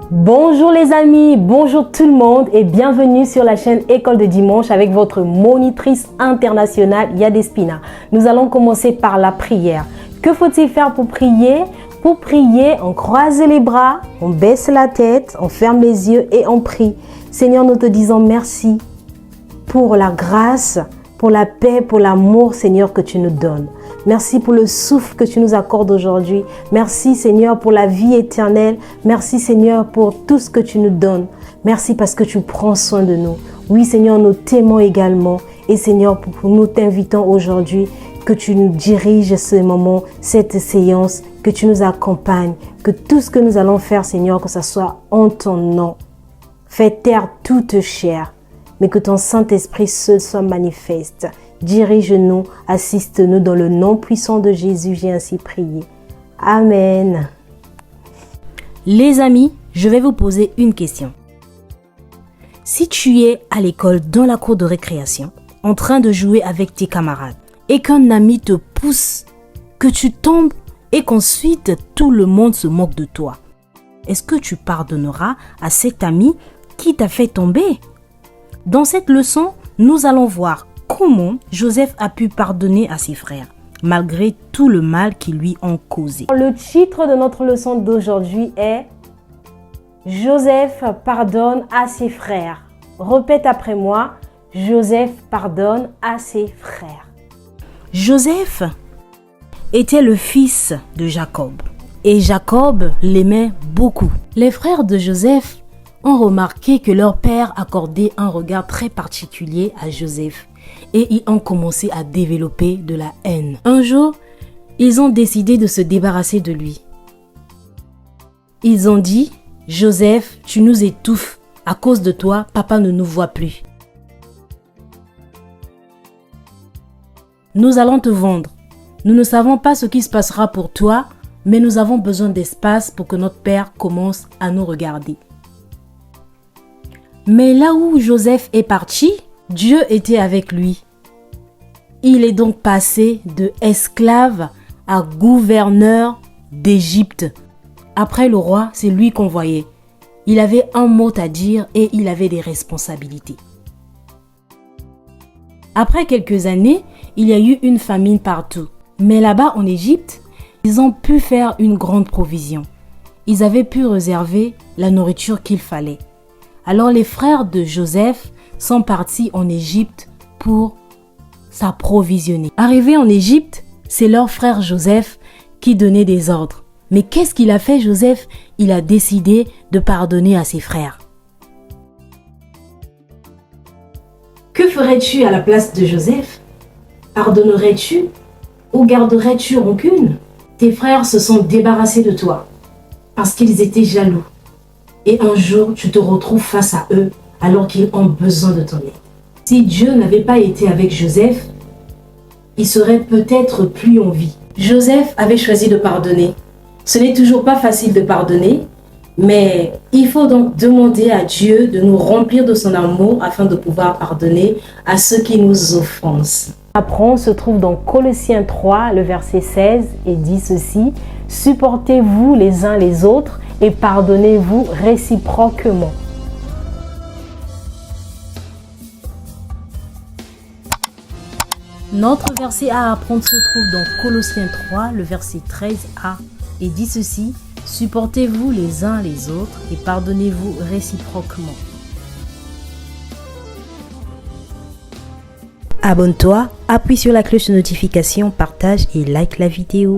Bonjour les amis, bonjour tout le monde et bienvenue sur la chaîne École de Dimanche avec votre monitrice internationale Yadespina. Nous allons commencer par la prière. Que faut-il faire pour prier? Pour prier, on croise les bras, on baisse la tête, on ferme les yeux et on prie. Seigneur, nous te disons merci pour la grâce, pour la paix, pour l'amour, Seigneur, que tu nous donnes. Merci pour le souffle que tu nous accordes aujourd'hui. Merci, Seigneur, pour la vie éternelle. Merci, Seigneur, pour tout ce que tu nous donnes. Merci parce que tu prends soin de nous. Oui, Seigneur, nous t'aimons également. Et Seigneur, nous t'invitons aujourd'hui que tu nous diriges ce moment, cette séance, que tu nous accompagnes, que tout ce que nous allons faire, Seigneur, que ce soit en ton nom. Fais taire toute chair, mais que ton Saint-Esprit seul soit manifeste. Dirige-nous, assiste-nous dans le nom puissant de Jésus, j'ai ainsi prié. Amen. Les amis, je vais vous poser une question. Si tu es à l'école dans la cour de récréation, en train de jouer avec tes camarades, et qu'un ami te pousse, que tu tombes et qu'ensuite tout le monde se moque de toi, est-ce que tu pardonneras à cet ami qui t'a fait tomber? Dans cette leçon, nous allons voir comment Joseph a pu pardonner à ses frères, malgré tout le mal qu'ils lui ont causé. Le titre de notre leçon d'aujourd'hui est « Joseph pardonne à ses frères ». Répète après moi, Joseph pardonne à ses frères. Joseph était le fils de Jacob et Jacob l'aimait beaucoup. Les frères de Joseph ont remarqué que leur père accordait un regard très particulier à Joseph et ils ont commencé à développer de la haine. Un jour, ils ont décidé de se débarrasser de lui. Ils ont dit « Joseph, tu nous étouffes. À cause de toi, papa ne nous voit plus. Nous allons te vendre. Nous ne savons pas ce qui se passera pour toi, mais nous avons besoin d'espace pour que notre père commence à nous regarder. » Mais là où Joseph est parti, Dieu était avec lui. Il est donc passé de esclave à gouverneur d'Égypte. Après le roi, c'est lui qu'on voyait. Il avait un mot à dire et il avait des responsabilités. Après quelques années, il y a eu une famine partout. Mais là-bas en Égypte, ils ont pu faire une grande provision. Ils avaient pu réserver la nourriture qu'il fallait. Alors les frères de Joseph sont partis en Égypte pour s'approvisionner. Arrivé en Égypte, c'est leur frère Joseph qui donnait des ordres. Mais qu'est-ce qu'il a fait, Joseph? Il a décidé de pardonner à ses frères. Que ferais-tu à la place de Joseph? Pardonnerais-tu ou garderais-tu rancune? Tes frères se sont débarrassés de toi parce qu'ils étaient jaloux. Et un jour, tu te retrouves face à eux alors qu'ils ont besoin de ton aide. Si Dieu n'avait pas été avec Joseph, il serait peut-être plus en vie. Joseph avait choisi de pardonner. Ce n'est toujours pas facile de pardonner, mais il faut donc demander à Dieu de nous remplir de son amour afin de pouvoir pardonner à ceux qui nous offensent. Apprend se trouve dans Colossiens 3, le verset 16 et dit ceci: « Supportez-vous les uns les autres et pardonnez-vous réciproquement. » Notre verset à apprendre se trouve dans Colossiens 3, le verset 13a et dit ceci: « Supportez-vous les uns les autres et pardonnez-vous réciproquement. » Abonne-toi, appuie sur la cloche de notification, partage et like la vidéo.